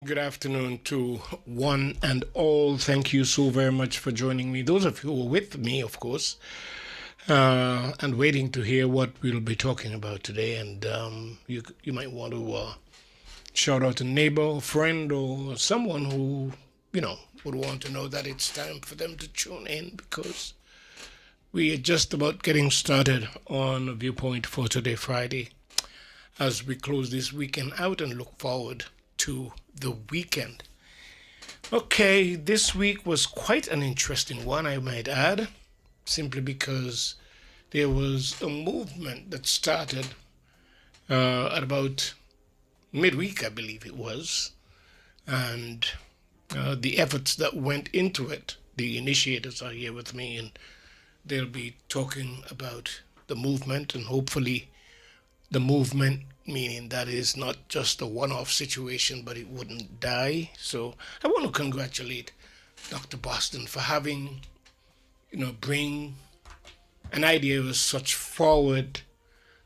Good afternoon to one and all. Thank you so very much for joining me. Those of you who are with me, of course, and waiting to hear what we'll be talking about today. And you might want to shout out a neighbor, a friend, or someone who would want to know that it's time for them to tune in because we are just about getting started on Viewpoint for today, Friday, as we close this weekend out and look forward to the weekend. Okay, this week was quite an interesting one, I might add, simply because there was a movement that started at about midweek, I believe it was, and the efforts that went into it. The initiators are here with me, and they'll be talking about the movement and hopefully the movement, meaning that is not just a one-off situation, but it wouldn't die. So I want to congratulate Dr. Boston for having, bring an idea of such forward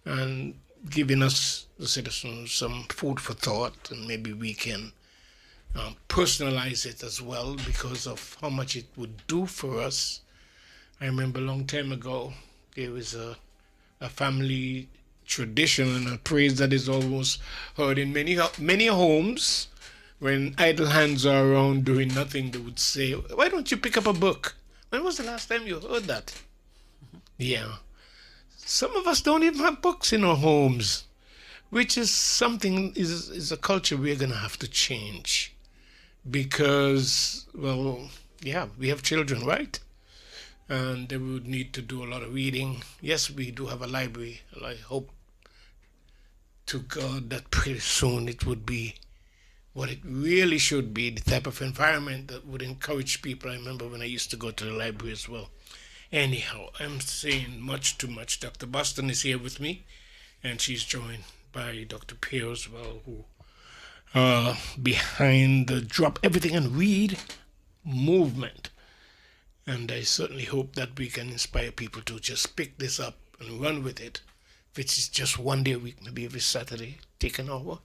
and giving us, the citizens, some food for thought, and maybe we can personalize it as well because of how much it would do for us. I remember a long time ago, there was a family tradition and a praise that is almost heard in many homes. When idle hands are around doing nothing, they would say, "Why don't you pick up a book?" When was the last time you heard that? Yeah. Some of us don't even have books in our homes, which is something, is a culture we're going to have to change. Because, well, yeah, we have children, right? And they would need to do a lot of reading. Yes, we do have a library. I hope to God that pretty soon it would be what it really should be, the type of environment that would encourage people. I remember when I used to go to the library as well. Anyhow, I'm saying much too much. Dr. Boston is here with me, and she's joined by Dr. Pierre as well, who behind the Drop Everything and Read movement. And I certainly hope that we can inspire people to just pick this up and run with it. If it's just one day a week, maybe every Saturday, take an hour.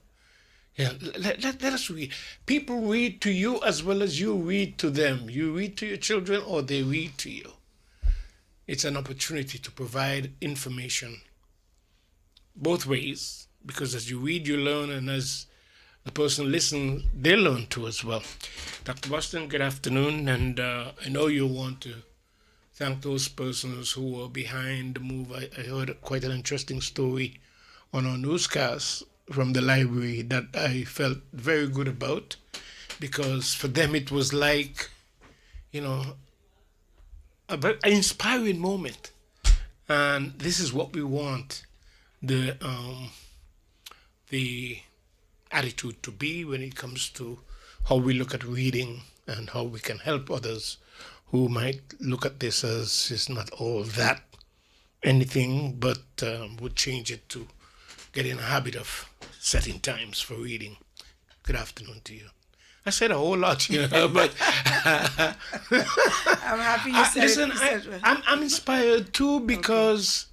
Yeah, let us read. People read to you as well as you read to them. You read to your children or they read to you. It's an opportunity to provide information both ways, because as you read, you learn, and as the person listens, they learn too as well. Dr. Boston, good afternoon, and I know you want to thank those persons who were behind the move. I heard quite an interesting story on our newscast from the library that I felt very good about, because for them it was like, an inspiring moment. And this is what we want the attitude to be when it comes to how we look at reading and how we can help others who might look at this as it's not all that anything, but would change it to get in a habit of setting times for reading. Good afternoon to you. I said a whole lot, but I'm happy you said listen, it. I'm inspired too because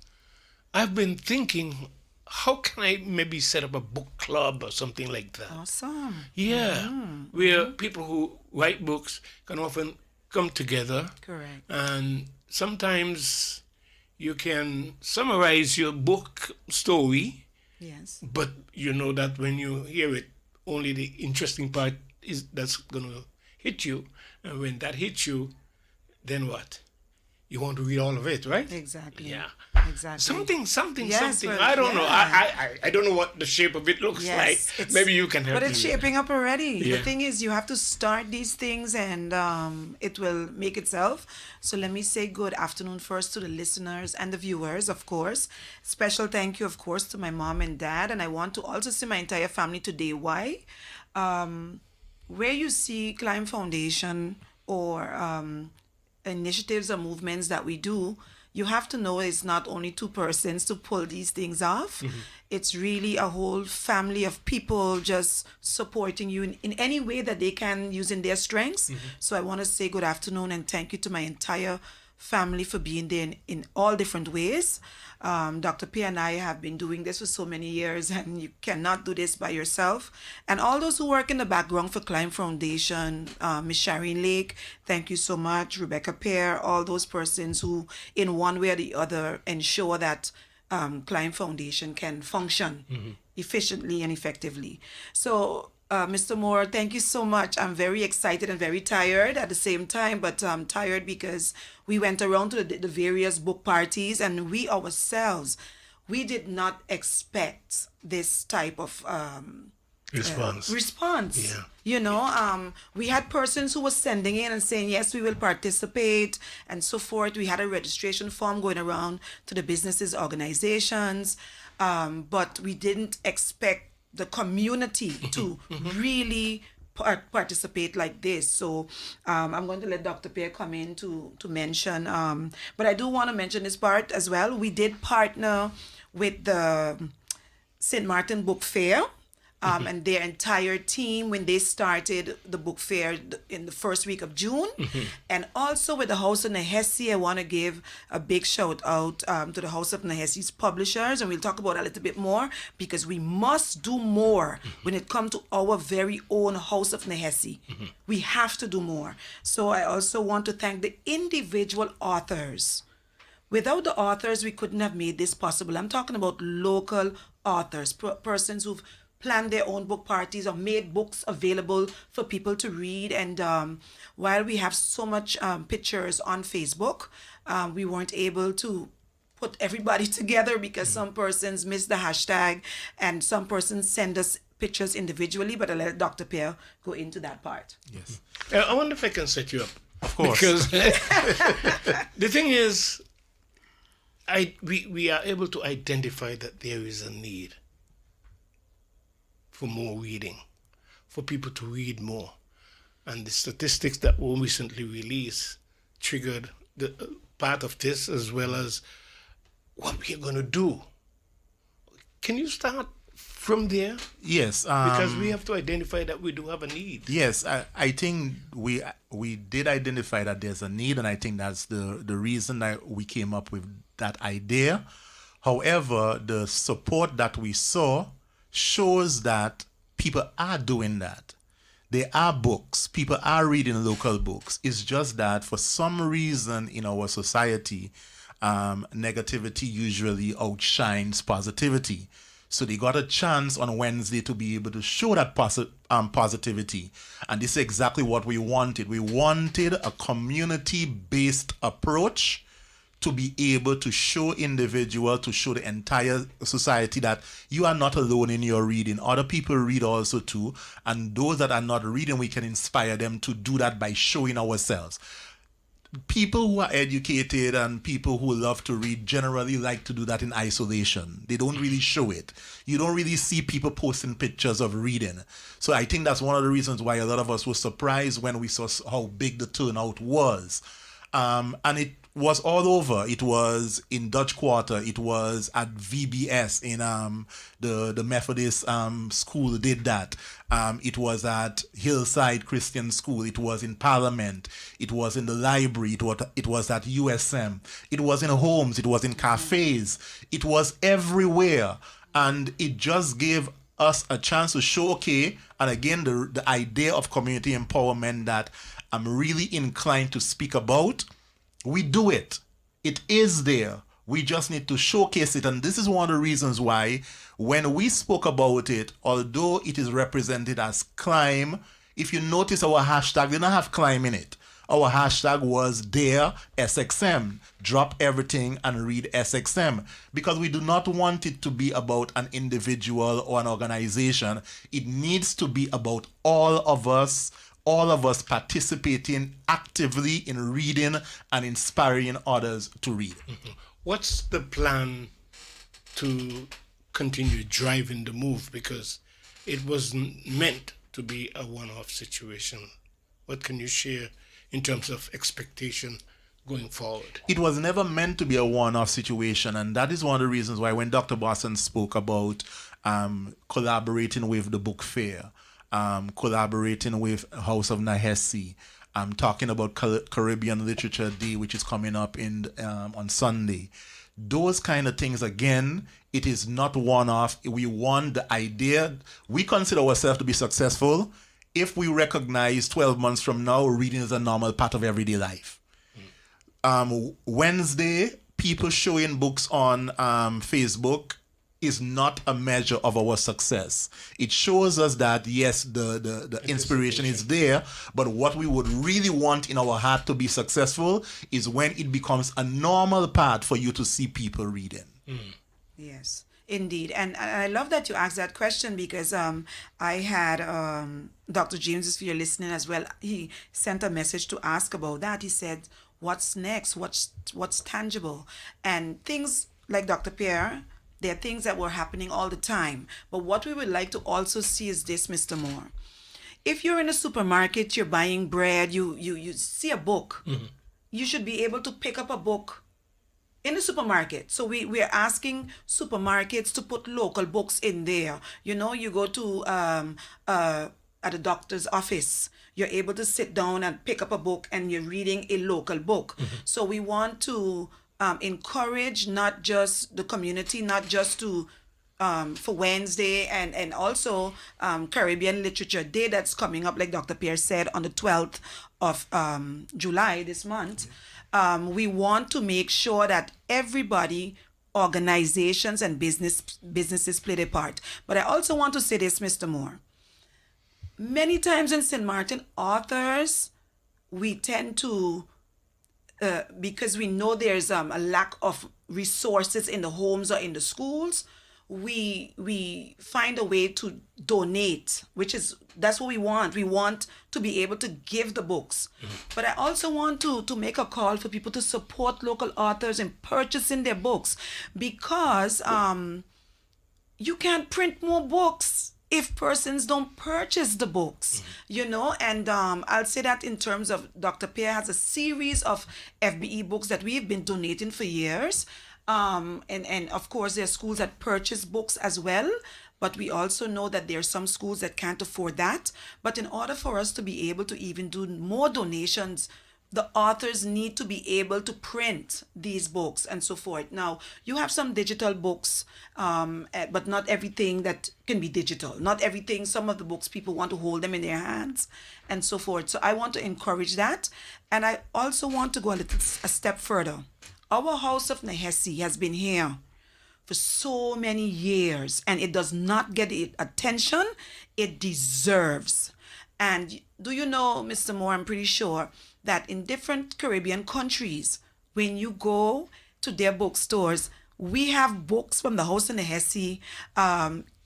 I've been thinking, how can I maybe set up a book club or something like that? Awesome. Yeah, where people who write books can often come together. Correct. And sometimes you can summarize your book story, Yes. but you know that when you hear it, only the interesting part is that's going to hit you. And when that hits you, then what? You want to read all of it, right? Exactly. Yeah. Exactly. Something. Yes, well, I don't know. yeah. I don't know what the shape of it looks Yes, like. it's- Maybe you can help But it's me. shaping up already. Yeah. The thing is, you have to start these things and it will make itself. So let me say good afternoon first to the listeners and the viewers, of course. Special thank you, of course, to my mom and dad. And I want to also see my entire family today. Why? Where you see Climb Foundation or initiatives or movements that we do, you have to know it's not only two persons to pull these things off. It's really a whole family of people just supporting you in any way that they can using their strengths. So I want to say good afternoon and thank you to my entire family for being there in all different ways. Dr. Pierre and I have been doing this for so many years, and you cannot do this by yourself. And all those who work in the background for Climb Foundation, Miss Shireen Lake, thank you so much, Rebecca Pierre, all those persons who, in one way or the other, ensure that Climb Foundation can function efficiently and effectively. So, Mr. Moore, thank you so much. I'm very excited and very tired at the same time, but I'm tired because we went around to the various book parties, and we ourselves, we did not expect this type of response. Yeah. We had persons who were sending in and saying, yes, we will participate and so forth. We had a registration form going around to the businesses, organizations, but we didn't expect the community to really participate like this. So I'm going to let Dr. Pierre come in to mention. But I do want to mention this part as well. We did partner with the St.Maarten Book Fair. And their entire team when they started the book fair in the first week of June. And also with the House of Nehesi, I want to give a big shout out to the House of Nehesi's publishers. And we'll talk about that a little bit more because we must do more when it comes to our very own House of Nehesi. We have to do more. So I also want to thank the individual authors. Without the authors, we couldn't have made this possible. I'm talking about local authors, persons who've planned their own book parties or made books available for people to read. And while we have so much pictures on Facebook, we weren't able to put everybody together because some persons missed the hashtag and some persons send us pictures individually, but I'll let Dr. Pierre go into that part. Yes. I wonder if I can set you up. Of course. Because the thing is, we are able to identify that there is a need for more reading, for people to read more. And the statistics that were recently released triggered the part of this as well as what we're going to do. Can you start from there? Yes. Because we have to identify that we do have a need. Yes, I think we did identify that there's a need, and I think that's the reason that we came up with that idea. However, the support that we saw shows that people are doing that. There are books. People are reading local books. It's just that for some reason in our society, negativity usually outshines positivity. So they got a chance on Wednesday to be able to show that positivity. And this is exactly what we wanted. We wanted a community-based approach to be able to show individual, to show the entire society that you are not alone in your reading. Other people read also too. And those that are not reading, we can inspire them to do that by showing ourselves. People who are educated and people who love to read generally like to do that in isolation. They don't really show it. You don't really see people posting pictures of reading. So I think that's one of the reasons why a lot of us were surprised when we saw how big the turnout was. And it was all over. It was in Dutch Quarter. It was at VBS in the Methodist school did that. It was at Hillside Christian School. It was in Parliament. It was in the library. It was at USM. It was in homes. It was in cafes. It was everywhere. And it just gave us a chance to show, okay, and again, the idea of community empowerment that I'm really inclined to speak about. We do it. It is there. We just need to showcase it. And this is one of the reasons why when we spoke about it, although it is represented as climb, if you notice our hashtag did not have climb in it. Our hashtag was Dare SXM. Drop everything and read SXM. Because we do not want it to be about an individual or an organization. It needs to be about all of us participating actively in reading and inspiring others to read. What's the plan to continue driving the move? Because it wasn't meant to be a one-off situation. What can you share in terms of expectation going forward? It was never meant to be a one-off situation, and that is one of the reasons why when Dr. Boston spoke about collaborating with the book fair, collaborating with House of Nehesi, I'm talking about Caribbean Literature Day, which is coming up in on Sunday. Those kind of things, again, it is not one-off. We want the idea. We consider ourselves to be successful if we recognize 12 months from now, reading is a normal part of everyday life. Wednesday, people showing books on Facebook is not a measure of our success. It shows us that, yes, the inspiration is there, but what we would really want in our heart to be successful is when it becomes a normal part for you to see people reading. Yes, indeed. And I love that you asked that question because I had Dr. James, if you're listening as well, he sent a message to ask about that. He said, what's next? What's tangible? And things like Dr. Pierre, there are things that were happening all the time. But what we would like to also see is this, Mr. Moore. If you're in a supermarket, you're buying bread, you see a book, you should be able to pick up a book in the supermarket. So we are asking supermarkets to put local books in there. You know, you go to at a doctor's office, you're able to sit down and pick up a book and you're reading a local book. So we want to encourage not just the community, not just to for Wednesday and also Caribbean Literature Day that's coming up, like Dr. Pierre said, on the 12th of July this month. We want to make sure that everybody, organizations and businesses play their part. But I also want to say this, Mr. Moore. Many times in St. Maarten, authors, we tend to because we know there's a lack of resources in the homes or in the schools, we find a way to donate, that's what we want. We want to be able to give the books. But I also want to make a call for people to support local authors in purchasing their books, because you can't print more books if persons don't purchase the books, you know. And I'll say that in terms of Dr. Pierre has a series of FBE books that we've been donating for years. And of course, there are schools that purchase books as well. But we also know that there are some schools that can't afford that. But in order for us to be able to even do more donations, the authors need to be able to print these books and so forth. Now, you have some digital books, but not everything that can be digital. Not everything, some of the books, people want to hold them in their hands and so forth. So I want to encourage that. And I also want to go a step further. Our House of Nehesi has been here for so many years, and it does not get the attention it deserves. And do you know, Mr. Moore, I'm pretty sure that in different Caribbean countries, when you go to their bookstores, we have books from the House of Nehesi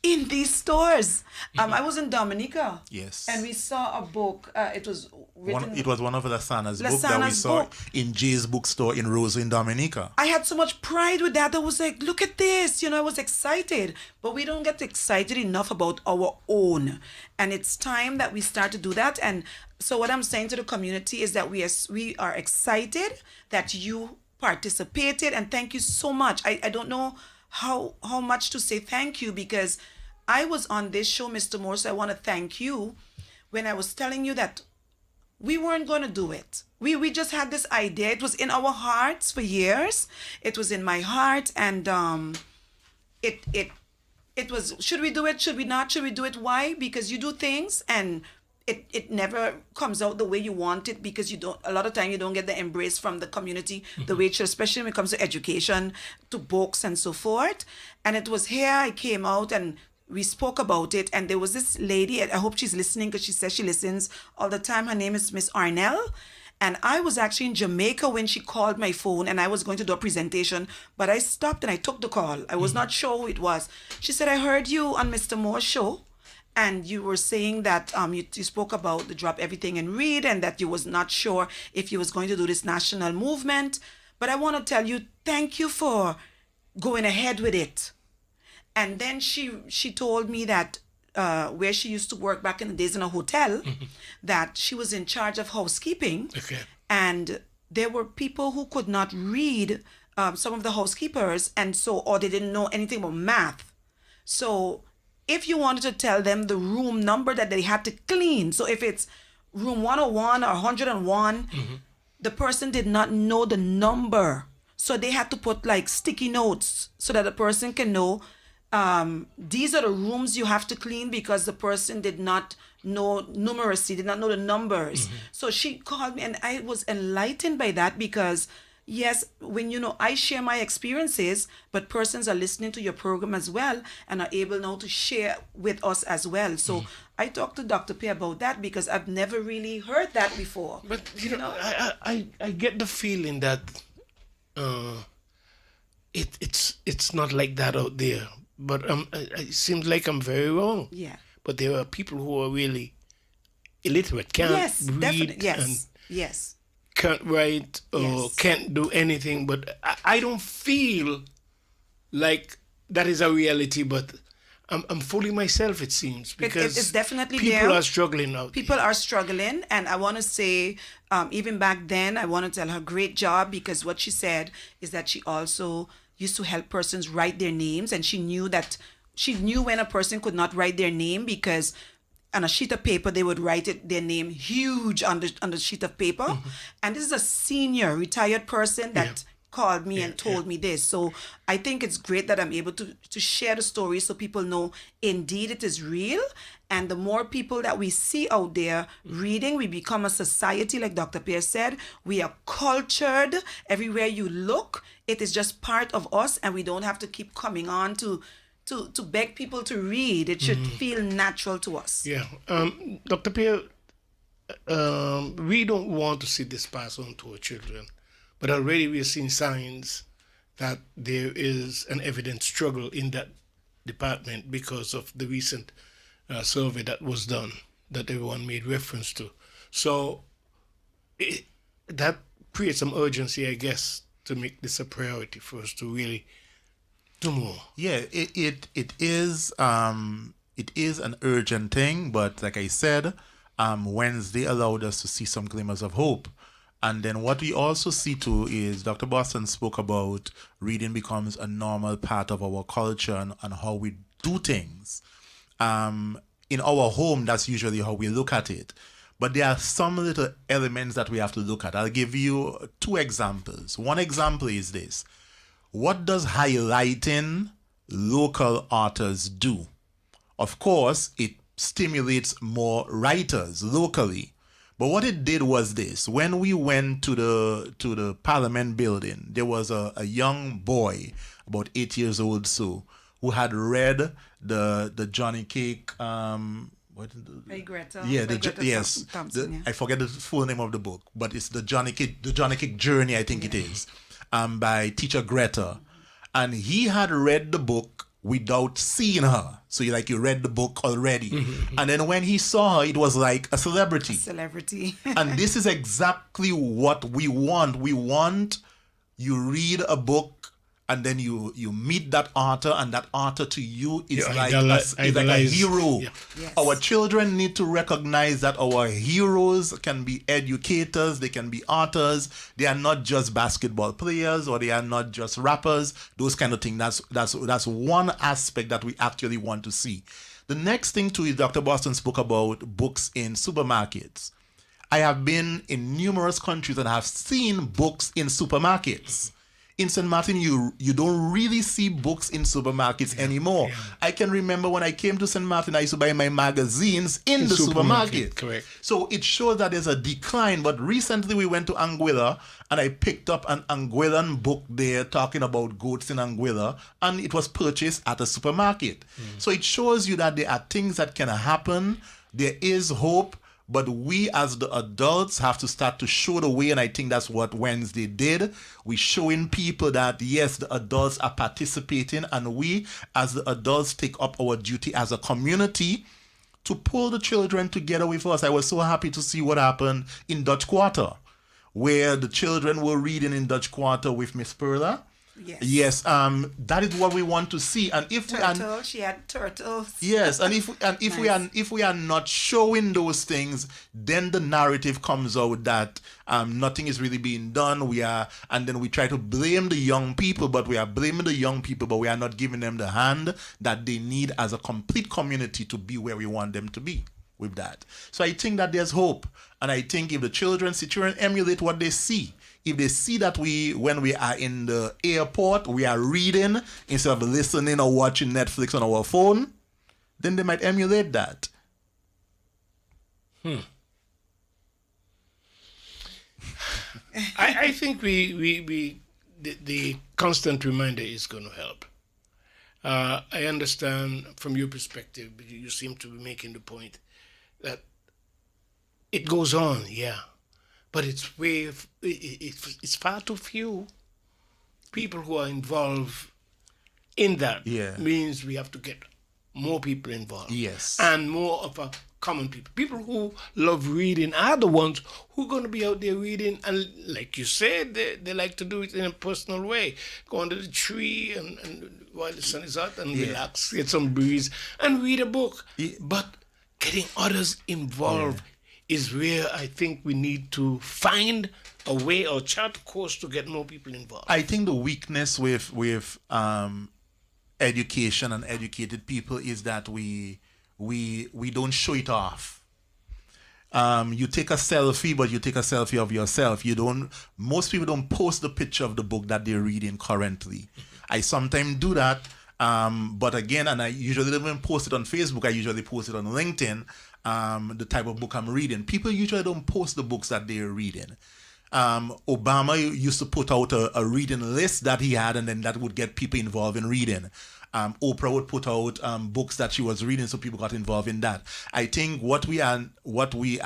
in these stores. I was in Dominica. Yes. And we saw a book. It was written. It was one of Lasana's books that we saw in Jay's bookstore in Rosa in Dominica. I had so much pride with that. I was like, look at this. You know, I was excited. But we don't get excited enough about our own. And it's time that we start to do that. And so what I'm saying to the community is that we are excited that you participated. And thank you so much. I don't know how much to say thank you, because I was on this show, Mr. Moore, so I want to thank you when I was telling you that we weren't going to do it. We just had this idea. It was in our hearts for years. It was in my heart, and it was, should we do it? Should we not? Should we do it? Why? Because you do things and it never comes out the way you want it, because a lot of time you don't get the embrace from the community the way it should, especially when it comes to education, to books and so forth. And it was here I came out and we spoke about it, and there was this lady, I hope she's listening because she says she listens all the time. Her name is Miss Arnell. And I was actually in Jamaica when she called my phone, and I was going to do a presentation, but I stopped and I took the call. I was not sure who it was. She said, I heard you on Mr. Moore's show, and you were saying that you spoke about the drop everything and read, and that you was not sure if you was going to do this national movement. But I want to tell you, thank you for going ahead with it. And then she told me that where she used to work back in the days in a hotel, that she was in charge of housekeeping. Okay. And there were people who could not read, some of the housekeepers, or they didn't know anything about math. So if you wanted to tell them the room number that they had to clean, so if it's room 101 or 101, the person did not know the number. So they had to put like sticky notes so that the person can know these are the rooms you have to clean because the person did not know numeracy, did not know the numbers. So she called me and I was enlightened by that because yes, when I share my experiences, but persons are listening to your program as well and are able now to share with us as well. So I talked to Dr. Pierre about that because I've never really heard that before. But I get the feeling that it's not like that out there. But it seems like I'm very wrong. Yeah. But there are people who are really illiterate, can't Yes, read definitely. and Yes. Yes. can't write or Yes. can't do anything. But I don't feel like that is a reality. But I'm fooling myself, it seems, because it's definitely people there. are struggling out People there. are struggling, and I want to say, even back then, I want to tell her great job because what she said is that she also used to help persons write their names, and she knew when a person could not write their name because on a sheet of paper they would write their name huge on the sheet of paper, and this is a senior retired person that called me and told me this. So I think it's great that I'm able to share the story so people know indeed it is real. And the more people that we see out there reading, we become a society, like Dr. Pierre said. We are cultured. Everywhere you look, it is just part of us, and we don't have to keep coming on to beg people to read. It should feel natural to us. Yeah. Dr. Pierre, we don't want to see this pass on to our children, but already we are seeing signs that there is an evident struggle in that department because of the recent survey that was done that everyone made reference to. So that creates some urgency, I guess, to make this a priority for us to really do more. Yeah, it is an urgent thing, but like I said, Wednesday allowed us to see some glimmers of hope. And then what we also see too is Dr. Boston spoke about reading becomes a normal part of our culture and how we do things. In our home, that's usually how we look at it. But there are some little elements that we have to look at. I'll give you 2 examples. One example is this. What does highlighting local authors do? Of course, it stimulates more writers locally. But what it did was this. When we went to the Parliament building, there was a young boy, about 8 years old, who had read the Johnny Cake. Hey, Greta. Yeah, By Greta yes. Thompson, yeah. I forget the full name of the book, but it's the Johnny Cake Journey, I think it is, by teacher Greta, and he had read the book without seeing her. So you read the book already, and then when he saw her, it was like a celebrity. Celebrity. And this is exactly what we want. We want you read a book and then you meet that author, and that author to you is like a hero. Yeah. Yes. Our children need to recognize that our heroes can be educators, they can be authors. They are not just basketball players, or they are not just rappers, those kind of things. That's one aspect that we actually want to see. The next thing too is Dr. Boston spoke about books in supermarkets. I have been in numerous countries and have seen books in supermarkets. In St.Maarten, you don't really see books in supermarkets anymore. Yeah. I can remember when I came to St.Maarten, I used to buy my magazines in the supermarket. Correct. So it shows that there's a decline. But recently we went to Anguilla, and I picked up an Anguillan book there talking about goats in Anguilla, and it was purchased at a supermarket. So it shows you that there are things that can happen. There is hope. But we as the adults have to start to show the way, and I think that's what Wednesday did. We're showing people that, yes, the adults are participating, and we as the adults take up our duty as a community to pull the children together with us. I was so happy to see what happened in Dutch Quarter, where the children were reading in Dutch Quarter with Miss Perla. Yes. That is what we want to see. And if She had turtles. yes, and if we are not showing those things, then the narrative comes out that nothing is really being done. And then we try to blame the young people, but we are blaming the young people, but we are not giving them the hand that they need as a complete community to be where we want them to be. with that. So I think that there's hope. And I think if the children emulate what they see, if they see that when we are in the airport, we are reading instead of listening or watching Netflix on our phone, then they might emulate that. I think the constant reminder is going to help. I understand from your perspective, you seem to be making the point that it goes on, yeah, but it's far too few people who are involved in that. Yeah. Means we have to get more people involved. Yes. And more of a common people. People who love reading are the ones who are going to be out there reading, and like you said, they like to do it in a personal way. Go under the tree and while the sun is out and relax, get some breeze, and read a book. Yeah. But getting others involved is where I think we need to find a way or chart a course to get more people involved. I think the weakness with education and educated people is that we don't show it off. You take a selfie, but you take a selfie of yourself. Most people don't post the picture of the book that they're reading currently. I sometimes do that, but again, and I usually don't even post it on Facebook. I usually post it on LinkedIn, the type of book I'm reading. People usually don't post the books that they're reading. Obama used to put out a reading list that he had, and then that would get people involved in reading. Oprah would put out books that she was reading, so people got involved in that. I think what we are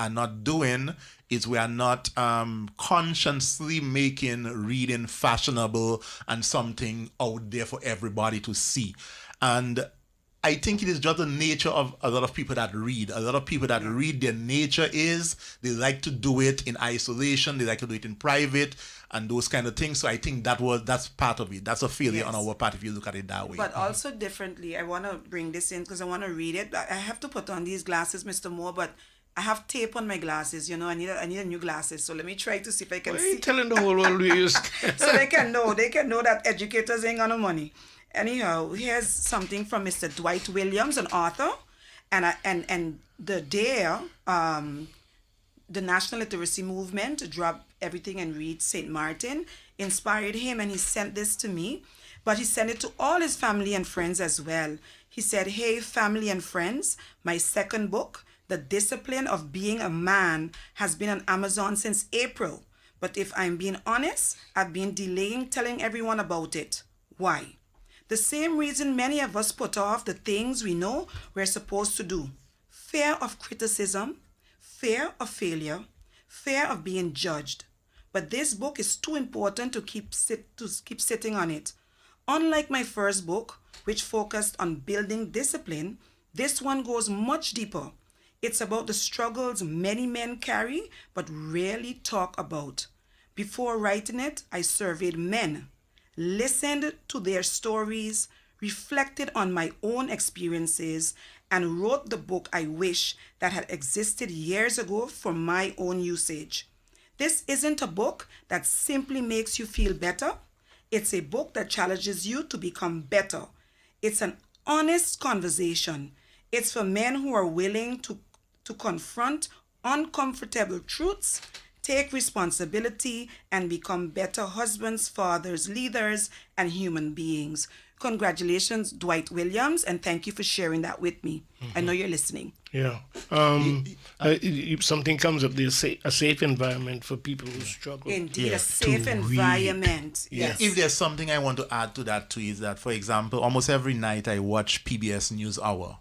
not doing is we are not consciously making reading fashionable and something out there for everybody to see. And I think it is just the nature of a lot of people that read. A lot of people that read, their nature is they like to do it in isolation, they like to do it in private, and those kind of things. So I think that's part of it. That's a failure on our part if you look at it that way. But also differently, I want to bring this in because I want to read it. I have to put on these glasses, Mr. Moore, but I have tape on my glasses. I need a new glasses. So let me try to see if I can Why are see. you telling the whole world we use? So they can know that educators ain't got no money. Anyhow, here's something from Mr. Dwight Williams, an author, and the National Literacy Movement, Drop Everything and Read St.Maarten, inspired him, and he sent this to me, but he sent it to all his family and friends as well. He said, "Hey, family and friends, my second book, The Discipline of Being a Man, has been on Amazon since April, but if I'm being honest, I've been delaying telling everyone about it. Why? The same reason many of us put off the things we know we're supposed to do. Fear of criticism, fear of failure, fear of being judged. But this book is too important to keep sitting on it. Unlike my first book, which focused on building discipline, this one goes much deeper. It's about the struggles many men carry but rarely talk about. Before writing it, I surveyed men, listened to their stories, reflected on my own experiences, and wrote the book I wish that had existed years ago for my own usage. This isn't a book that simply makes you feel better. It's a book that challenges you to become better. It's an honest conversation. It's for men who are willing to confront uncomfortable truths, take responsibility, and become better husbands, fathers, leaders, and human beings. Congratulations, Dwight Williams, and thank you for sharing that with me. I know you're listening. Yeah. Something comes up, there's a safe environment for people who struggle. Indeed, a safe environment. Yes. If there's something I want to add to that too, is that, for example, almost every night I watch PBS NewsHour.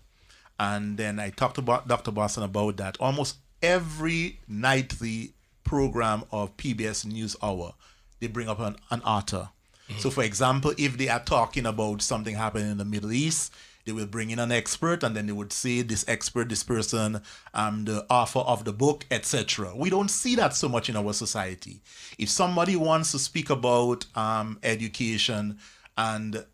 And then I talked to Dr. Boston about that. Almost every nightly program of PBS NewsHour, they bring up an author. So, for example, if they are talking about something happening in the Middle East, they will bring in an expert, and then they would say this expert, this person, the author of the book, etc. We don't see that so much in our society. If somebody wants to speak about education, and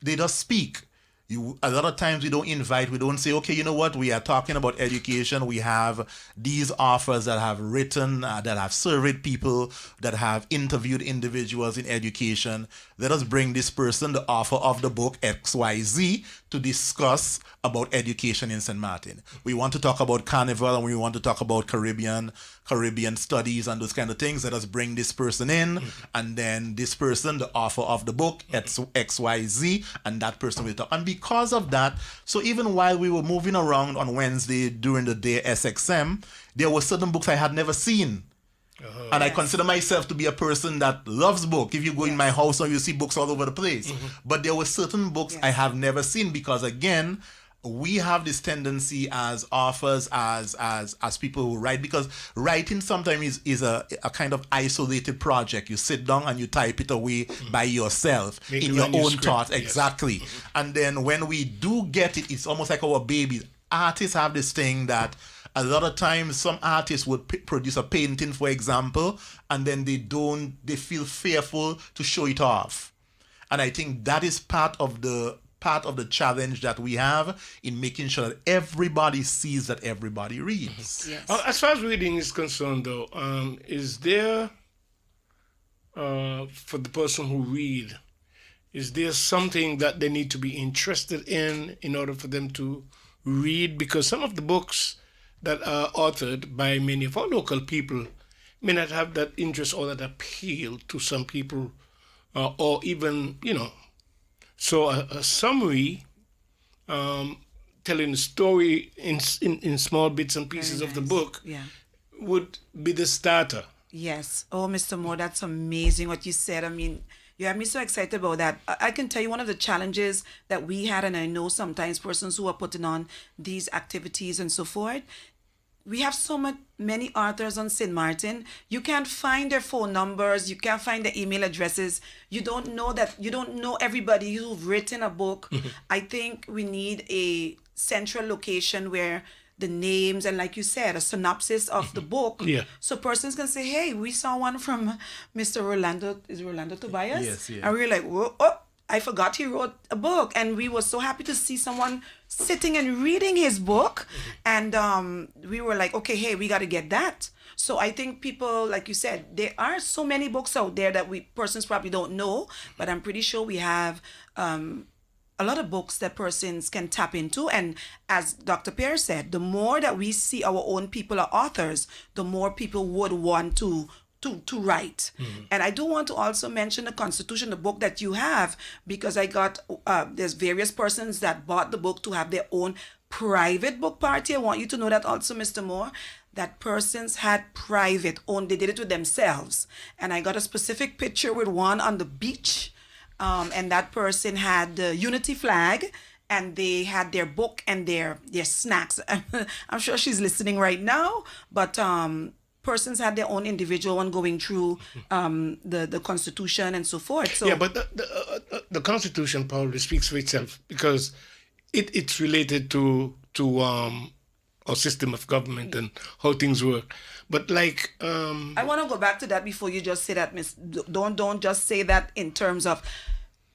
they just speak, A lot of times we don't say, okay, you know what, we are talking about education. We have these authors that have written, that have surveyed people, that have interviewed individuals in education. Let us bring this person, the author of the book XYZ, to discuss about education in St. Maarten. We want to talk about Carnival and we want to talk about Caribbean studies and those kind of things. Let us bring this person in, and then this person, the author of the book XYZ, and that person will talk. And because of that, so even while we were moving around on Wednesday during the day SXM, there were certain books I had never seen. And I consider myself to be a person that loves books. If you go in my house, you see books all over the place. But there were certain books I have never seen because, again, we have this tendency as authors, as people who write, because writing sometimes is a kind of isolated project. You sit down and you type it away by yourself in your own thoughts. Exactly. And then when we do get it, it's almost like our babies. Artists have this thing that a lot of times some artists would produce a painting, for example, and then they feel fearful to show it off. And I think that is part of the challenge that we have in making sure that everybody sees, that everybody reads. Yes. As far as reading is concerned, though, is there, for the person who read, is there something that they need to be interested in order for them to read? Because some of the books that are authored by many of our local people may not have that interest or that appeal to some people, or even, So a summary, telling a story in small bits and pieces of the book, would be the starter. Yes. Oh, Mr. Moore, that's amazing what you said. I mean, you have me so excited about that. I can tell you one of the challenges that we had, and I know sometimes persons who are putting on these activities and so forth, we have many authors on St. Maarten. You can't find their phone numbers. You can't find their email addresses. You don't know everybody who've written a book. I think we need a central location where the names and, like you said, a synopsis of the book. Yeah. So persons can say, hey, we saw one from Mr. Rolando. Is it Rolando Tobias? Yes, yeah. And we're like, whoa, oh, I forgot he wrote a book. And we were so happy to see someone sitting and reading his book. And we were like, okay, hey, we got to get that. So I think people, like you said, there are so many books out there that persons probably don't know, but I'm pretty sure we have a lot of books that persons can tap into. And as Dr. Pierre said, the more that we see our own people are authors, the more people would want to write. And I do want to also mention the Constitution, the book that you have, because I got, there's various persons that bought the book to have their own private book party. I want you to know that also, Mr. Moore, that persons had private own, they did it with themselves. And I got a specific picture with one on the beach, and that person had the unity flag, and they had their book and their snacks. I'm sure she's listening right now, but persons had their own individual one going through the Constitution and so forth. So but the Constitution probably speaks for itself because it's related to our system of government and how things work. But like I want to go back to that before you just say that, Miss. Don't just say that in terms of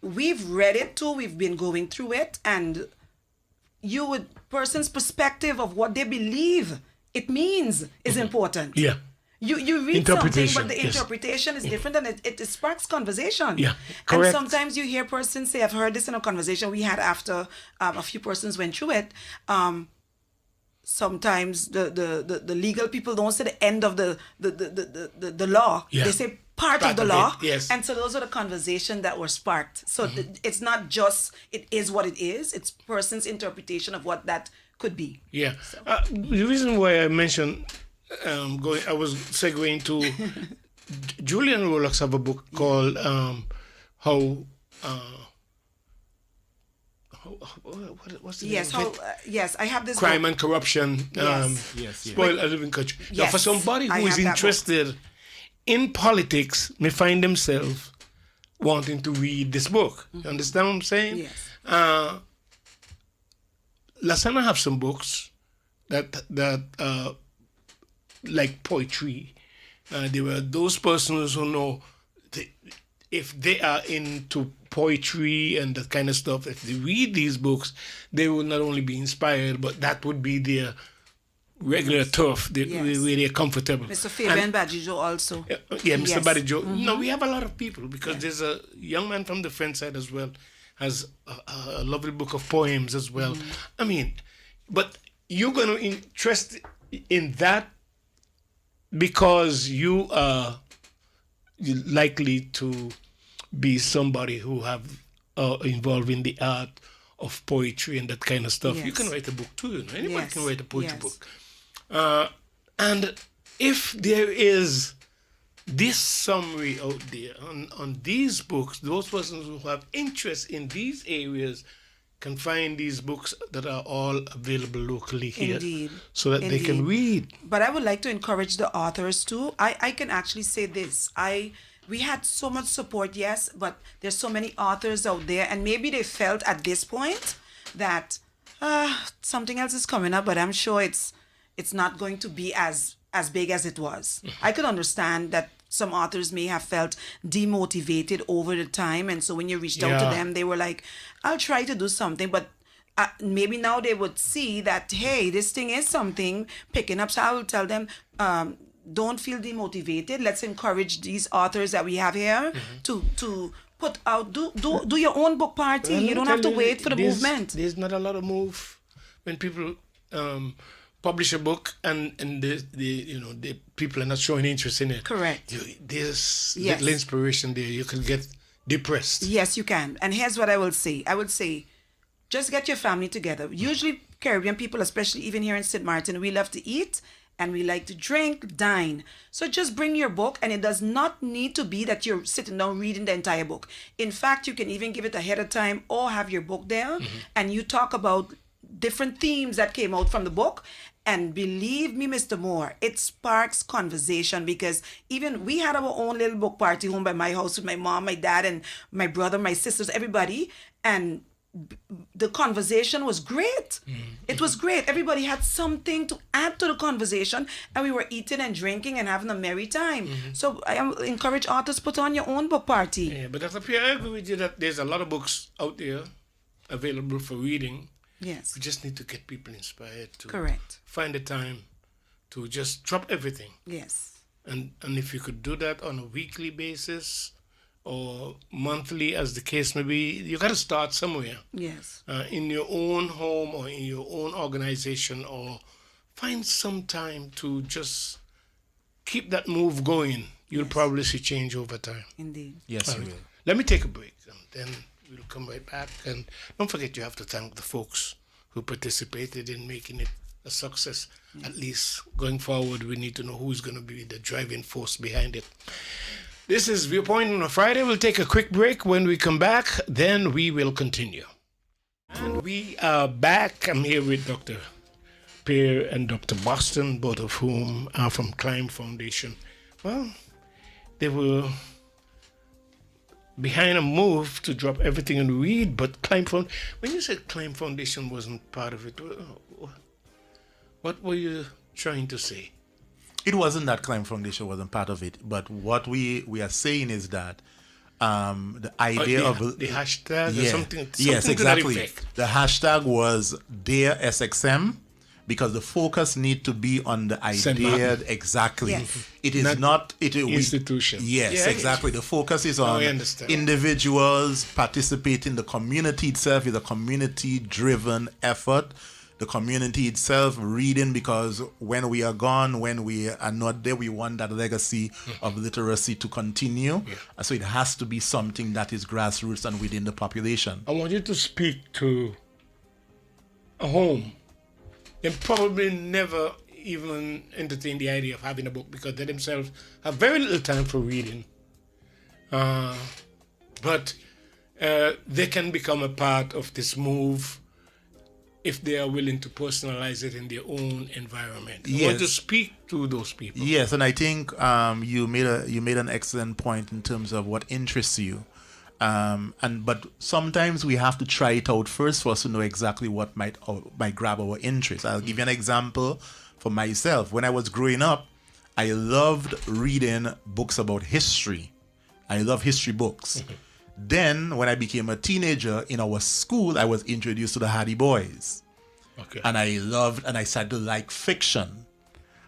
we've read it too. We've been going through it, and you would person's perspective of what they believe it means is important. Yeah. You read something, but the yes. interpretation is different, and it sparks conversation. Yeah, correct. And sometimes you hear persons say, I've heard this in a conversation we had after a few persons went through it. Sometimes the legal people don't say the end of the law. Yeah. They say part of the law. Yes. And so those are the conversations that were sparked. So it's not just, it is what it is. It's person's interpretation of what that could be. Yeah. So. The reason why I mentioned I was segueing to Julian Rolex have a book called what's the name of it? Yes, I have this Crime book. and Corruption. Yes. Spoil a living country. Now, Yes, for somebody I who is have that interested in politics, may find themselves wanting to read this book. You understand what I'm saying? Yes. Lasana have some books that like poetry. There were those persons who know if they are into poetry and that kind of stuff, if they read these books, they will not only be inspired, but that would be their regular turf, where they're comfortable. Mr. Fabian Bajijo also. Yeah, Mr. Yes. Badijo. No, we have a lot of people because there's a young man from the French side as well, has a lovely book of poems as well. I mean, but you're going to interest in that because you are likely to be somebody who have involved in the art of poetry and that kind of stuff. Yes. You can write a book too, you know. Anybody Yes. can write a poetry Yes. book. And if there is this summary out there on these books, those persons who have interest in these areas can find these books that are all available locally here. Indeed. So that they can read. But I would like to encourage the authors too. I can actually say this. We had so much support, yes, but there's so many authors out there, and maybe they felt at this point that something else is coming up, but I'm sure it's not going to be as big as it was. I could understand that some authors may have felt demotivated over the time, and so when you reached out to Yeah. them, they were like, I'll try to do something, but maybe now they would see that, hey, this thing is something picking up. So I will tell them, don't feel demotivated. Let's encourage these authors that we have here to put out, do your own book party. Well, You let don't me have to tell you, wait for the there's- movement. There's not a lot of move when people publish a book and the people are not showing interest in it. Correct. There's Yes. little inspiration there. You can get depressed. Yes, you can. And here's what I will say. I would say, just get your family together. Usually Caribbean people, especially even here in St.Maarten, we love to eat and we like to drink, dine. So just bring your book, and it does not need to be that you're sitting down reading the entire book. In fact, you can even give it ahead of time or have your book there and you talk about different themes that came out from the book. And believe me, Mr. Moore, it sparks conversation, because even we had our own little book party home by my house with my mom, my dad, and my brother, my sisters, everybody. And the conversation was great. It was great. Everybody had something to add to the conversation, and we were eating and drinking and having a merry time. So I encourage authors, put on your own book party. Yeah, but Dr. Pierre, I agree with you that there's a lot of books out there available for reading. Yes, We just need to get people inspired to correct. find the time to just drop everything. Yes, And if you could do that on a weekly basis or monthly, as the case may be, you got to start somewhere. yes, In your own home or in your own organization, or find some time to just keep that move going. You'll probably see change over time. indeed. Yes, All you right. will. Let me take a break, and then we'll come right back. And don't forget, you have to thank the folks who participated in making it a success. At least going forward, we need to know who's going to be the driving force behind it. This is Viewpoint on a Friday. We'll take a quick break. When we come back, then we will continue. And we are back. I'm here with Dr. Pierre and Dr. Boston, both of whom are from Climb Foundation. Well, they were behind a move to drop everything and read, but when you said Climb Foundation wasn't part of it, what were you trying to say? It wasn't that Climb Foundation wasn't part of it, but what we are saying is that the idea of the hashtag or something yes, to that exactly. effect. The hashtag was Dear SXM, because the focus need to be on the St. idea. Maarten. Exactly. Yes. It is not institution. Yes, Yeah, I get exactly. you. The focus is I on understand. individuals participating. The community itself is a community-driven effort. The community itself reading, because when we are gone, when we are not there, we want that legacy of literacy to continue. Yeah. So it has to be something that is grassroots and within the population. I want you to speak to a home. They probably never even entertain the idea of having a book because they themselves have very little time for reading. But they can become a part of this move if they are willing to personalize it in their own environment. I want to Yes. speak to those people. Yes, and I think you made an excellent point in terms of what interests you. But sometimes we have to try it out first for us to know exactly what might grab our interest. I'll give you an example for myself. When I was growing up, I loved reading books about history. I love history books. Then, when I became a teenager in our school, I was introduced to the Hardy Boys. Okay. And I loved and I started to like fiction.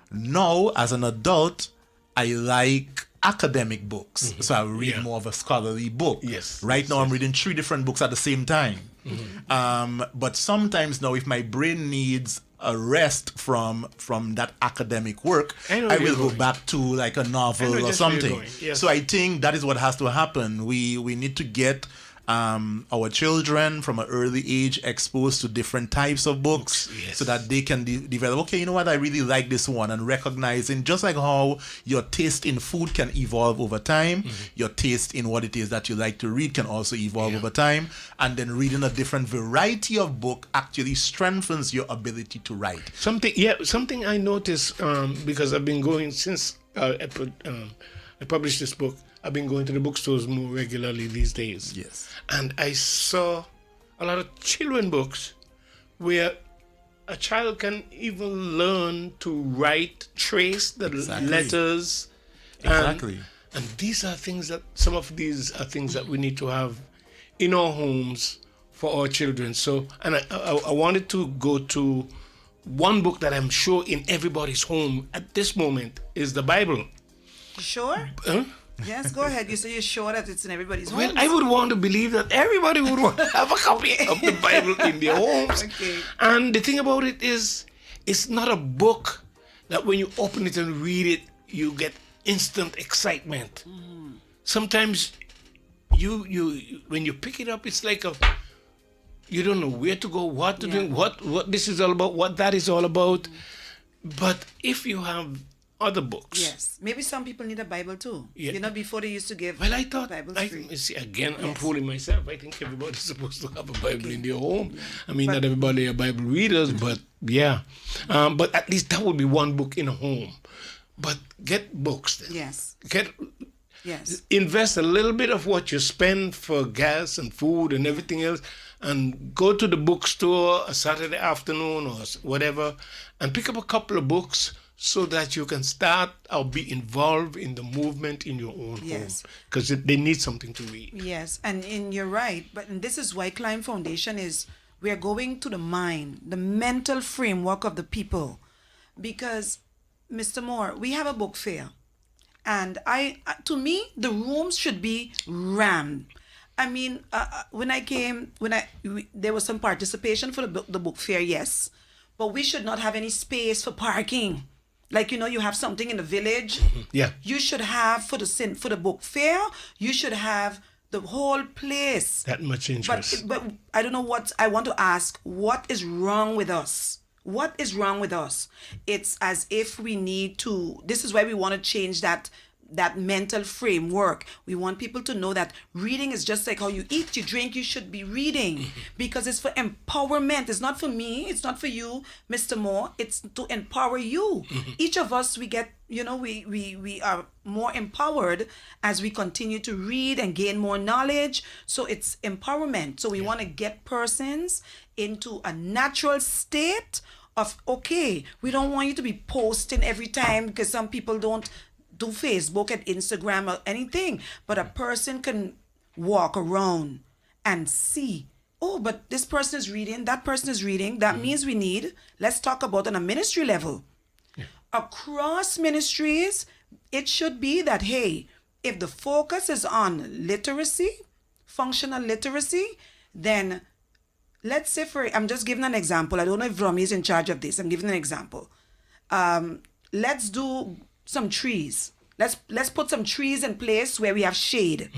Now, as an adult, I like academic books. So I read more of a scholarly book. Yes. Right now, I'm reading 3 different books at the same time. But sometimes now, if my brain needs a rest from that academic work, I know I where will you're go going. back to like a novel or just where you're something. going. Yes. So I think that is what has to happen. We need to get our children from an early age exposed to different types of books, Yes. so that they can develop, okay, you know what, I really like this one, and recognizing, just like how your taste in food can evolve over time, your taste in what it is that you like to read can also evolve over time, and then reading a different variety of book actually strengthens your ability to write. Something I noticed, because I've been going since I published this book. I've been going to the bookstores more regularly these days. Yes. And I saw a lot of children books where a child can even learn to write, trace the Exactly. letters. Exactly. And these are things some of these are things that we need to have in our homes for our children. So, and I wanted to go to one book that I'm sure in everybody's home at this moment is the Bible. Sure? Huh? Yes, go ahead. You say you're sure that it's in everybody's home? Well, I would want to believe that everybody would want to have a copy of the Bible in their homes. Okay. And the thing about it is, it's not a book that when you open it and read it, you get instant excitement. Sometimes you when you pick it up, it's like you don't know where to go, what to do, what this is all about, what that is all about. But if you have other books. Yes. Maybe some people need a Bible too. Yeah. You know, before they used to give Well, I thought, Bibles free. see, again, I'm Yes. fooling myself. I think everybody's supposed to have a Bible in their home. I mean, But- not everybody are Bible readers, but yeah. But at least that would be one book in a home. But get books then. Yes. Yes. Invest a little bit of what you spend for gas and food and everything else, and go to the bookstore a Saturday afternoon or whatever, and pick up a couple of books so that you can start or be involved in the movement in your own Yes. home, because they need something to read. Yes, and you're right. But this is why Climb Foundation we are going to the mind, the mental framework of the people. Because, Mr. Moore, we have a book fair. And to me, the rooms should be rammed. I mean, when there was some participation for the book fair, yes. But we should not have any space for parking. Like, you have something in the village. Yeah. You should have for the book fair, you should have the whole place. That much interest. But I don't know I want to ask, what is wrong with us? What is wrong with us? It's as if we need to, this is why we want to change that mental framework. We want people to know that reading is just like how you eat, you drink, you should be reading, because it's for empowerment. It's not for me, it's not for you, Mr. Moore. It's to empower you. Each of us, we get, we are more empowered as we continue to read and gain more knowledge. So it's empowerment. So we want to get persons into a natural state of, okay, we don't want you to be posting every time, because some people don't do Facebook and Instagram or anything, but a person can walk around and see, oh, but this person is reading, that person is reading. That means let's talk about on a ministry level. Across ministries, it should be that, hey, if the focus is on literacy, functional literacy, then let's say I'm just giving an example. I don't know if Romy is in charge of this. I'm giving an example. Let's do some trees. Let's put some trees in place where we have shade.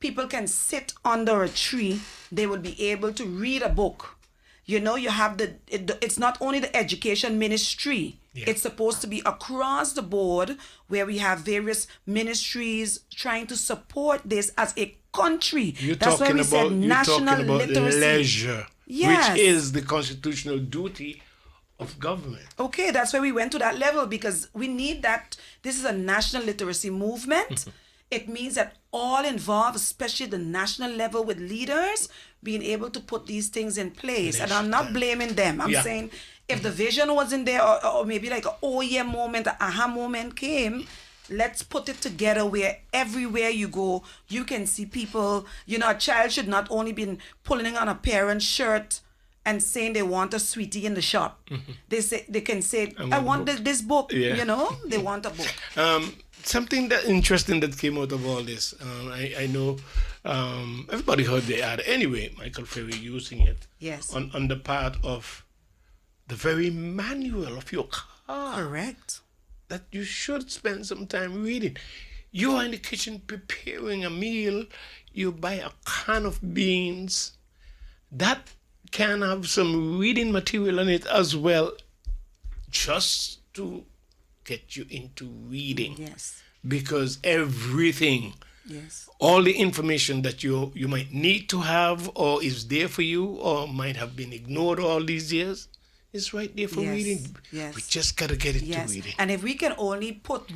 People can sit under a tree. They will be able to read a book. You have it's not only the education ministry. Yeah. It's supposed to be across the board, where we have various ministries trying to support this as a country. That's why we said national literacy. Leisure, Yes. which is the constitutional duty of government. Okay, that's why we went to that level, because we need that. This is a national literacy movement. It means that all involved, especially the national level with leaders, being able to put these things in place. And I'm not blaming them. I'm saying if the vision wasn't there, or maybe like an oh yeah moment, an aha moment came, Let's put it together where everywhere you go, you can see people. You know, a child should not only be pulling on a parent's shirt and saying they want a sweetie in the shop. They can say, I want this book. Yeah. You know, they want a book. Something that interesting that came out of all this. I know everybody heard the ad. Anyway, Michael Ferry using it. Yes. On the part of the very manual of your car. Correct. That you should spend some time reading. You are in the kitchen preparing a meal. You buy a can of beans. That can have some reading material in it as well, just to get you into reading. Yes. Because everything, Yes. all the information that you might need to have or is there for you or might have been ignored all these years is right there for Yes, reading. yes. We just got to get into Yes. reading. And if we can only put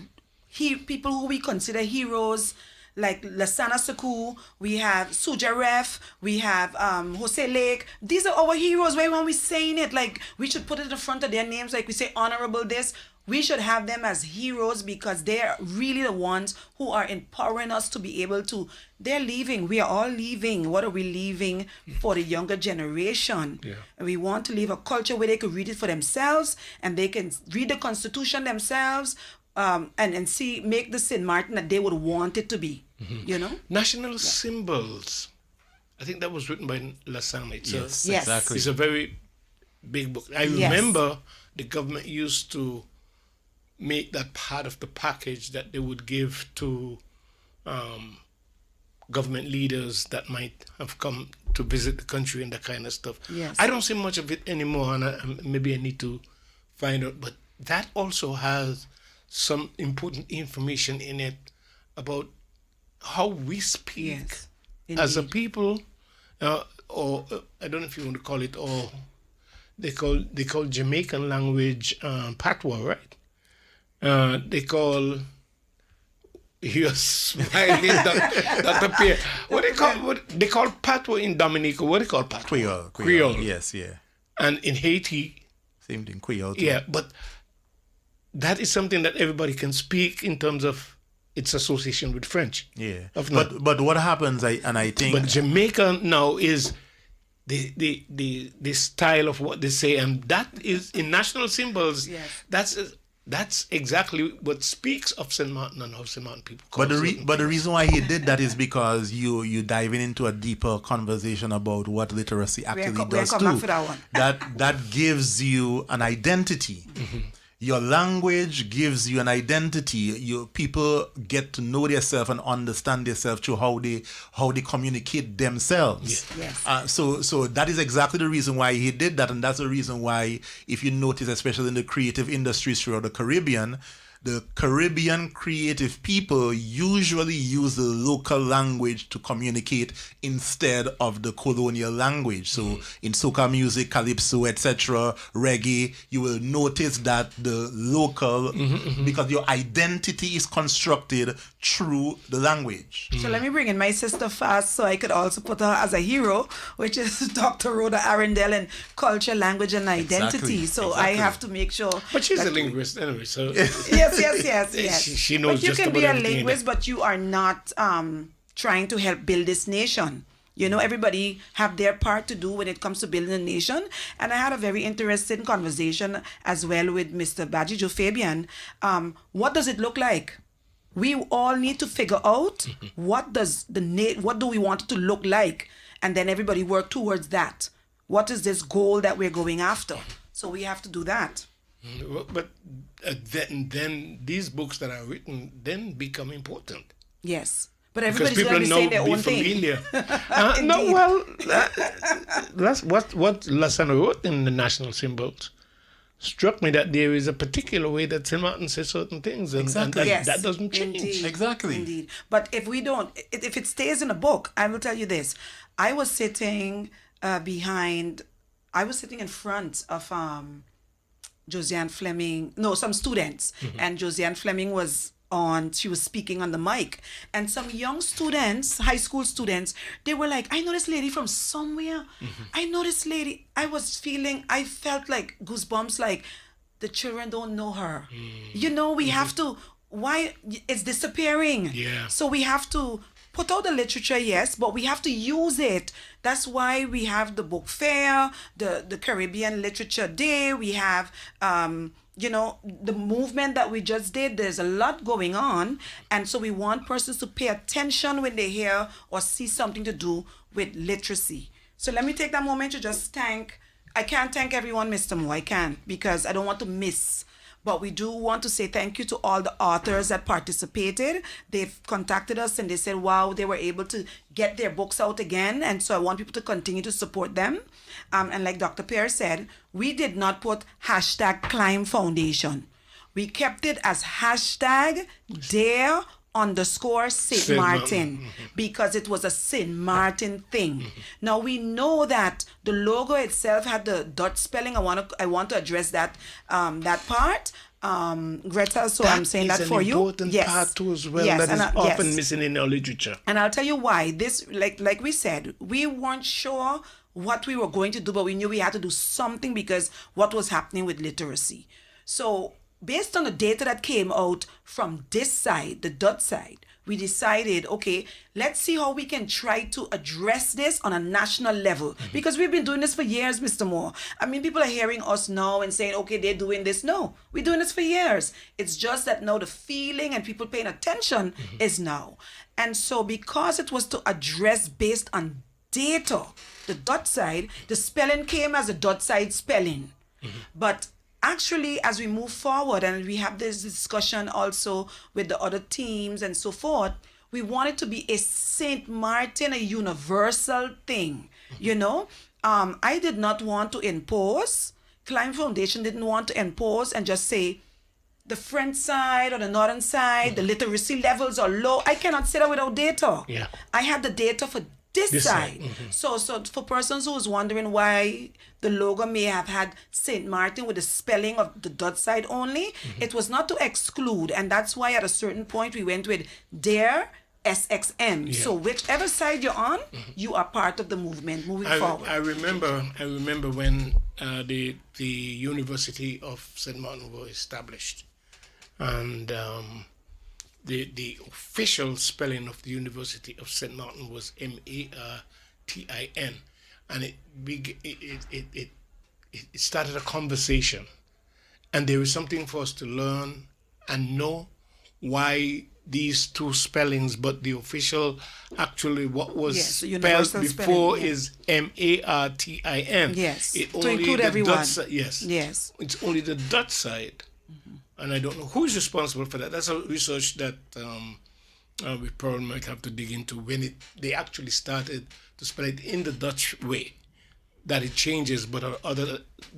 people who we consider heroes, like Lasana Sekou, we have Suja Ref, we have Jose Lake. These are our heroes. Why when we saying it, like we should put it in the front of their names, like we say honorable this. We should have them as heroes because they are really the ones who are empowering us to be able to. They're leaving. We are all leaving. What are we leaving for the younger generation? Yeah. And we want to leave a culture where they could read it for themselves and they can read the Constitution themselves and see, make the St.Maarten that they would want it to be. You know? National symbols. I think that was written by Lasana. Yes, Yes. exactly. It's a very big book. I Yes. remember the government used to make that part of the package that they would give to government leaders that might have come to visit the country and that kind of stuff. Yes. I don't see much of it anymore, and maybe I need to find out. But that also has some important information in it about how we speak Yes. as a Indeed. people, or I don't know if you want to call it, or they call Jamaican language patois, right? They call, you're smiling, Dr. Pierre. What they call patois in Dominica? What they call patois? Creole. Yes, yeah. And in Haiti, Same thing, Creole. too. yeah. But that is something that everybody can speak in terms of its association with French. Yeah. Of not- But what happens, I think... But Jamaica now is the style of what they say, and that is in national symbols. Yes. That's exactly what speaks of St.Maarten and how St.Maarten people call But the certain but the things. reason why he did that is because you diving into a deeper conversation about what literacy actually does come back too. for that one. That gives you an identity. Your language gives you an identity. Your people get to know themselves and understand themselves through how they communicate themselves. Yes. So that is exactly the reason why he did that, and that's the reason why, if you notice, especially in the creative industries throughout the Caribbean creative people usually use the local language to communicate instead of the colonial language. So in soca music, calypso, etc., reggae, you will notice that the local, because your identity is constructed through the language. So let me bring in my sister fast so I could also put her as a hero, which is Dr. Rhoda Arundel in culture, language, and identity. Exactly, So I exactly. have to make sure. But she's a that linguist anyway, so Yes. She knows But you just can about be a everything in linguist, there. but you are not trying to help build this nation. You know, everybody have their part to do when it comes to building a nation. And I had a very interesting conversation as well with Mr. Bajijo Fabian. What does it look like? We all need to figure out what do we want it to look like, and then everybody work towards that. What is this goal that we're going after? So we have to do that. But then these books that are written then become important. Yes. But Because everybody's people going to be now saying their be own thing. familiar. No, Indeed. well, that's what Lasana wrote in the national symbols. Struck me that there is a particular way that St.Maarten says certain things, and Exactly. that, Yes, that doesn't change. Indeed, Exactly. Indeed. But if we don't, if it stays in a book, I will tell you this. I was sitting I was sitting in front of Josiane Fleming, some students, and Josiane Fleming she was speaking on the mic, and some young students, high school students, they were like, I know this lady from somewhere. I know this lady. I felt like goosebumps, like the children don't know her. You know, we have to why it's disappearing. Yeah. So we have to put out the literature, yes, but we have to use it. That's why we have the book fair, the Caribbean Literature Day. We have the movement that we just did. There's a lot going on, and so we want persons to pay attention when they hear or see something to do with literacy. So let me take that moment to just thank. I can't thank everyone, Mr. Moore. I can't, because I don't want to miss. But we do want to say thank you to all the authors that participated. They've contacted us and they said, wow, they were able to get their books out again. And so I want people to continue to support them. And like Dr. Pierre said, we did not put hashtag Climb Foundation. We kept it as hashtag Dare _St. St. Maarten, because it was a St. Maarten thing. Now we know that the logo itself had the Dutch spelling. I want to address that part. Greta, so I'm saying that for you. That is an important part too as well. Yes, that is often yes. missing in our literature. And I'll tell you why. This, like we said, we weren't sure what we were going to do, but we knew we had to do something because what was happening with literacy. So based on the data that came out from this side, the Dutch side, we decided, okay, let's see how we can try to address this on a national level. Because we've been doing this for years, Mr. Moore. I mean, people are hearing us now and saying, okay, they're doing this. No, we're doing this for years. It's just that now the feeling and people paying attention is now. And so because it was to address based on data, the Dutch side, the spelling came as a Dutch side spelling. But actually, as we move forward and we have this discussion also with the other teams and so forth, we want it to be a St. Maarten, a universal thing. I did not want to impose, Climb Foundation didn't want to impose and just say the French side or the northern side, the literacy levels are low. I cannot say that without data. Yeah. I have the data for this side. So for persons who is wondering why the logo may have had St. Maarten with the spelling of the Dutch side only, it was not to exclude, and that's why at a certain point we went with Dare SXM. Yeah. So whichever side you're on, you are part of the movement moving forward. I remember when the University of St. Maarten was established, and the official spelling of the University of St. Maarten was MARTIN, and it started a conversation, and there was something for us to learn and know why these two spellings, but the official actually what was Yes, the spelled universal before spelling, yeah. is MARTIN. Yes, It to only include the everyone. Dutch side, yes. Yes. It's only the Dutch side. And I don't know who is responsible for that. That's a research that we probably might have to dig into when they actually started to spell it in the Dutch way, that it changes, but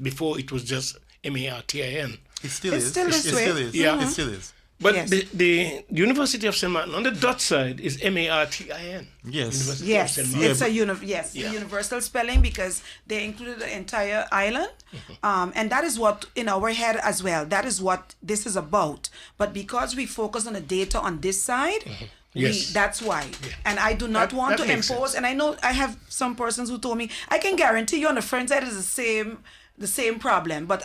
before it was just MARTIN. It still It's is. still this way. Still is. Yeah. It still is. But Yes. the University of St. Maarten on the Dutch side is MARTIN. Yes. University Yes, of St. Maarten. it's a Yeah. universal spelling because they included the entire island, and that is what in our head as well. That is what this is about. But because we focus on the data on this side, Yes. that's why. And I do not want that to makes impose. sense. And I know I have some persons who told me I can guarantee you on the French side is the same problem. But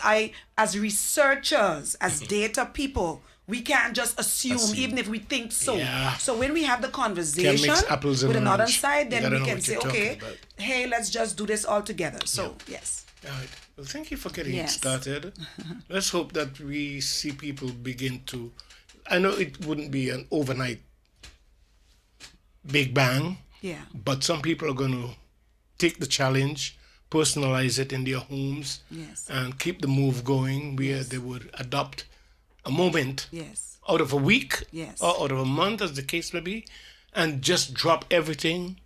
as researchers, as data people, we can't just assume, even if we think so. Yeah. So when we have the conversation mix apples and with the northern orange. side, You then gotta we know can what say, you're talking okay, about. hey, let's just do this all together. So yes. All right. Well, thank you for getting Yes. it started. Let's hope that we see people begin to. I know it wouldn't be an overnight big bang, Yeah. but some people are going to take the challenge, personalize it in their homes, Yes. and keep the move going where they would adopt a moment Yes. out of a week Yes. or out of a month, as the case may be, and just drop everything,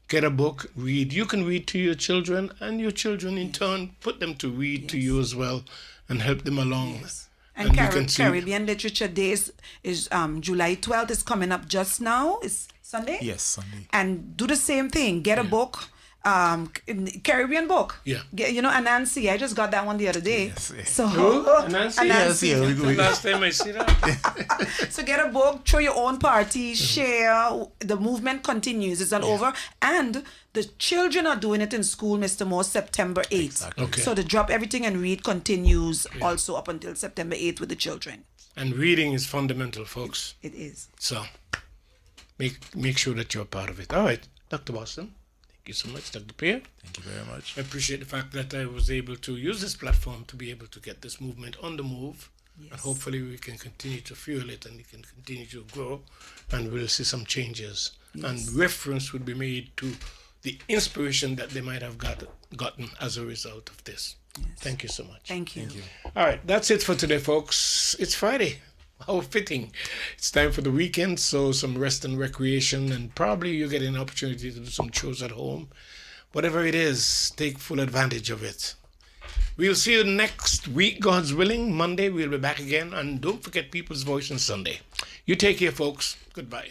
get a book, read. You can read to your children, and your children in turn put them to read to you as well and help them along. Yes. And And you can see- Caribbean Literature Days is July 12th is coming up just now. It's Sunday? Yes, Sunday. And do the same thing. Get a book. Caribbean book. Yeah. Anansi. I just got that one the other day. Yes, yes. So Nancy? Yes, yeah, The last time I see that. so get a book, throw your own party, share. The movement continues. It's not over. And the children are doing it in school, Mr. Moore, September 8th. Exactly. Okay. So the Drop Everything and Read continues also up until September 8th with the children. And reading is fundamental, folks. It is. So make sure that you're part of it. All right, Dr. Boston. Thank you so much, Dr. Pierre. Thank you very much. I appreciate the fact that I was able to use this platform to be able to get this movement on the move. Yes. And hopefully we can continue to fuel it and it can continue to grow and we'll see some changes. Yes. And reference would be made to the inspiration that they might have gotten as a result of this. Yes. Thank you so much. Thank you. All right, that's it for today, folks. It's Friday. How fitting. It's time for the weekend, so some rest and recreation, and probably you get an opportunity to do some chores at home. Whatever it is, take full advantage of it. We'll see you next week, God's willing. Monday, we'll be back again. And don't forget People's Voice on Sunday. You take care, folks. Goodbye.